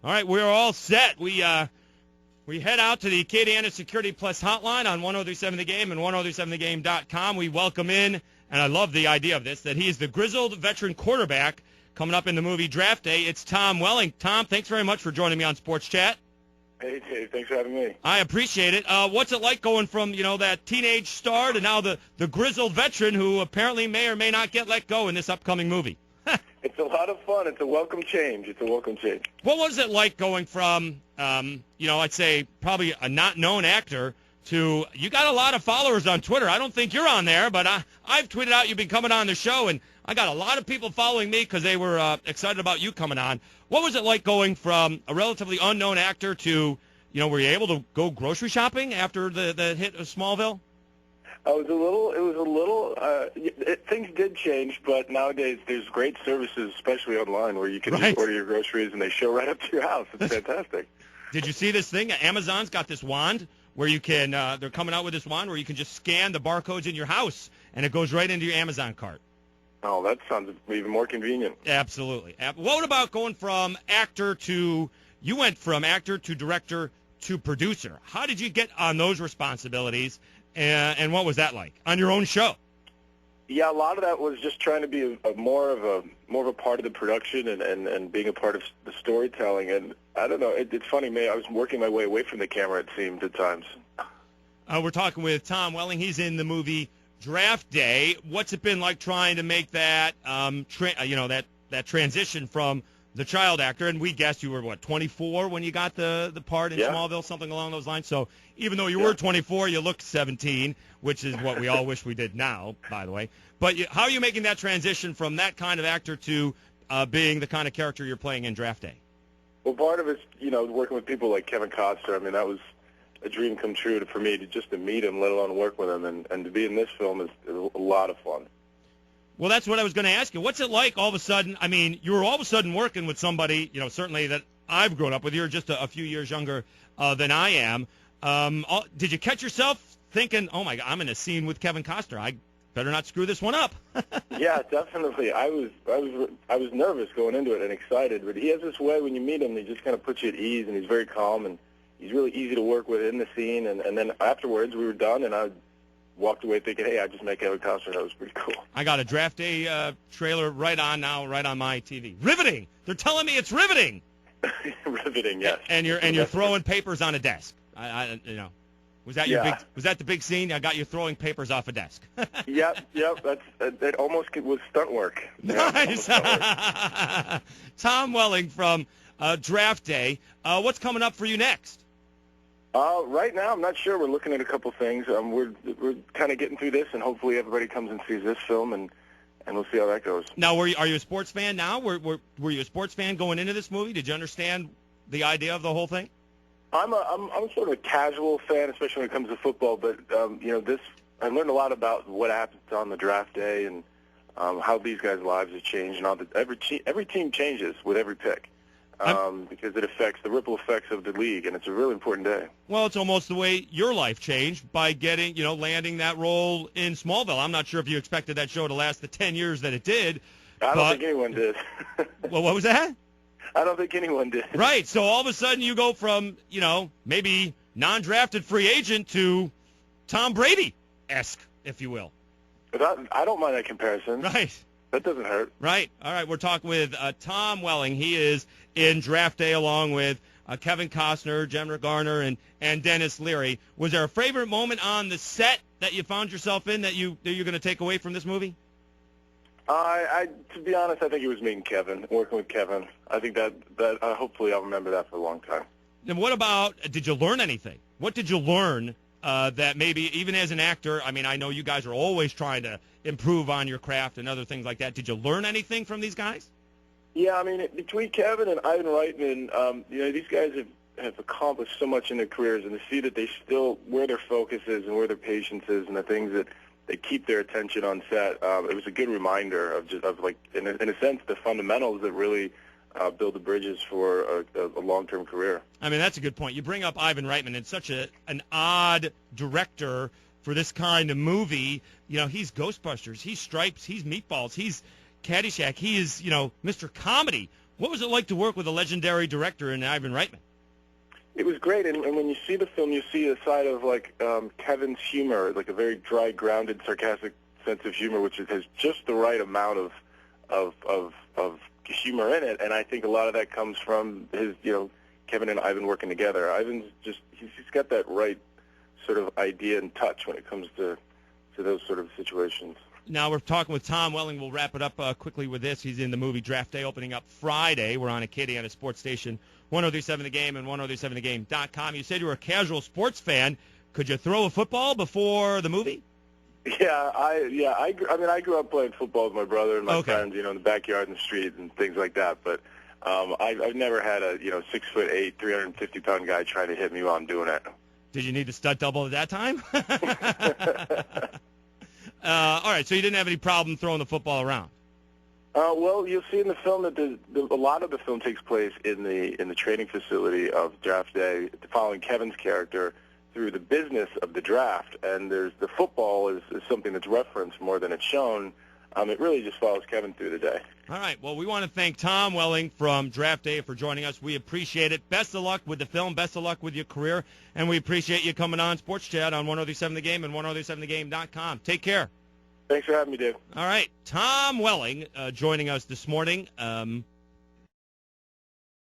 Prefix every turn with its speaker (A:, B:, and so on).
A: All right, we're all set. We head out to the Acadiana Security Plus hotline on 1037 The Game and 1037thegame.com. We welcome in, and I love the idea of this, that he is the grizzled veteran quarterback coming up in the movie Draft Day. It's Tom Welling. Tom, thanks very much for joining me on Sports Chat.
B: Hey, thanks for having me.
A: I appreciate it. What's it like going from, that teenage star to now the grizzled veteran who apparently may or may not get let go in this upcoming movie?
B: It's a lot of fun. It's a welcome change.
A: What was it like going from, I'd say probably a not known actor to, you got a lot of followers on Twitter. I don't think you're on there, but I've tweeted out you've been coming on the show, and I got a lot of people following me because they were excited about you coming on. What was it like going from a relatively unknown actor to, were you able to go grocery shopping after the hit of Smallville?
B: It was a little, things did change, but nowadays there's great services, especially online, where you can just order your groceries and they show right up to your house. It's fantastic.
A: Did you see this thing? Amazon's got this wand where you can, they're coming out with this wand where you can just scan the barcodes in your house and it goes right into your Amazon cart.
B: Oh, that sounds even more convenient.
A: Absolutely. What about going from actor to, you went from actor to director to producer. How did you get on those responsibilities? And what was that like on your own show?
B: Yeah, a lot of that was just trying to be more of a part of the production and being a part of the storytelling. And I don't know, it's funny, man. I was working my way away from the camera, it seemed at times.
A: We're talking with Tom Welling. He's in the movie Draft Day. What's it been like trying to make that that transition from the child actor? And we guessed you were 24 when you got the part in Smallville, something along those lines. So even though you were 24, you looked 17, which is what we all wish we did now, by the way. But how are you making that transition from that kind of actor to being the kind of character you're playing in Draft Day?
B: Well, part of it's working with people like Kevin Costner. I mean, that was a dream come true for me to meet him, let alone work with him, and to be in this film is a lot of fun.
A: Well, that's what I was going to ask you. What's it like all of a sudden? I mean, you were all of a sudden working with somebody, certainly that I've grown up with. You're just a few years younger than I am. Did you catch yourself thinking, oh, my God, I'm in a scene with Kevin Costner. I better not screw this one up?
B: Yeah, definitely. I was nervous going into it and excited. But he has this way when you meet him, he just kind of puts you at ease, and he's very calm, and he's really easy to work with in the scene. And then afterwards, we were done, and I walked away thinking, hey, I just met Kevin Costner. That was pretty cool. I got a Draft Day trailer right on my TV. Riveting. They're telling me it's riveting. Riveting, yes. And you're throwing papers on a desk. Was that was that the big scene? I got you throwing papers off a desk. Yep. That almost was stunt work. Nice. Tom Welling from Draft Day. What's coming up for you next? Right now, I'm not sure. We're looking at a couple things. We're kind of getting through this, and hopefully everybody comes and sees this film, and we'll see how that goes. Now, are you a sports fan now? Were you a sports fan going into this movie? Did you understand the idea of the whole thing? I'm sort of a casual fan, especially when it comes to football. But I learned a lot about what happens on the draft day and how these guys' lives have changed, and all that. Every team changes with every pick. Because it affects the ripple effects of the league, and it's a really important day. Well, it's almost the way your life changed by getting, landing that role in Smallville. I'm not sure if you expected that show to last the 10 years that it did. I don't think anyone did. Well, what was that? I don't think anyone did. Right. So all of a sudden you go from, maybe non-drafted free agent to Tom Brady-esque, if you will. But I don't mind that comparison. Right. That doesn't hurt. Right. All right. We're talking with Tom Welling. He is in Draft Day along with Kevin Costner, Jennifer Garner, and Dennis Leary. Was there a favorite moment on the set that you found yourself in that you're going to take away from this movie? To be honest, I think it was meeting Kevin, working with Kevin. I think that hopefully I'll remember that for a long time. And what about, did you learn anything? What did you learn that maybe even as an actor, I mean, I know you guys are always trying to improve on your craft and other things like that. Did you learn anything from these guys? Yeah, I mean, between Kevin and Ivan Reitman, these guys have accomplished so much in their careers, and to see that they still, where their focus is and where their patience is and the things that they keep their attention on set, it was a good reminder of in a sense, the fundamentals that really build the bridges for a long-term career. I mean, that's a good point. You bring up Ivan Reitman. It's such an odd director for this kind of movie. He's Ghostbusters, he's Stripes, he's Meatballs, he's Caddyshack, he is, Mr. Comedy.
A: What was it like to work with a legendary director in Ivan Reitman?
B: It was great, and when you see the film, you see a side of Kevin's humor, like a very dry, grounded, sarcastic sense of humor, which has just the right amount of humor in it. And I think a lot of that comes from his, Kevin and Ivan working together. Ivan's he's got that right sort of idea and touch when it comes to those sort of situations.
A: Now we're talking with Tom Welling. We'll wrap it up quickly with this. He's in the movie Draft Day, opening up Friday. We're on a Kitty on a sports station, 103.7 The Game and 103.7thegame.com. You said you were a casual sports fan. Could you throw a football before the movie?
B: Yeah, I grew up playing football with my brother and my friends, in the backyard and the street and things like that. But I've never had a 6'8", 350-pound guy try to hit me while I'm doing it.
A: Did you need the stunt double at that time? All right, so you didn't have any problem throwing the football around.
B: Well, you'll see in the film that a lot of the film takes place in the training facility of Draft Day, following Kevin's character through the business of the draft. And the football is something that's referenced more than it's shown. It really just follows Kevin through the day.
A: All right. Well, we want to thank Tom Welling from Draft Day for joining us. We appreciate it. Best of luck with the film. Best of luck with your career. And we appreciate you coming on Sports Chat on 103.7 The Game and 103.7thegame.com. Take care.
B: Thanks for having me, Dave.
A: All right. Tom Welling joining us this morning.